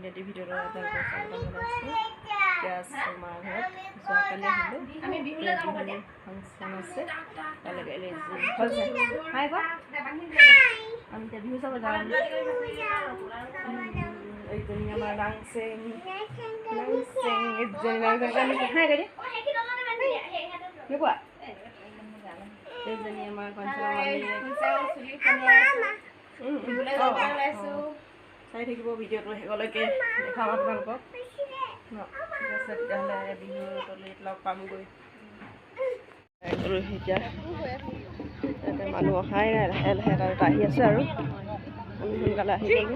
ডেটি ভিডিঅ'টো আপোনালোকক স্বাগতম জনাইছোঁ। এতিয়া আছোঁ মাৰ ঘৰত। যোৱাকালি আহিলোঁ, আমি বিহু ফাংচন আছে তালৈকে হৈছে। হাই কোৱা, আমি এতিয়া বিহু চাব যাম। এইজনী আমাৰ ডাংচেং এইজনী হাই গাড়ী কোৱা। এইজনী আমাৰ চাই থাকিব ভিডিঅ'টো শেষলৈকে দেখাম আপোনালোকক। ঠিক আছে, তেতিয়াহ'লে বিহুতলিত লগ পামগৈ। এতিয়া ইয়াতে মানুহ অহাই নাই, লাহে লাহে তাত আহি আছে আৰু সোনকালে আহি গ'লো।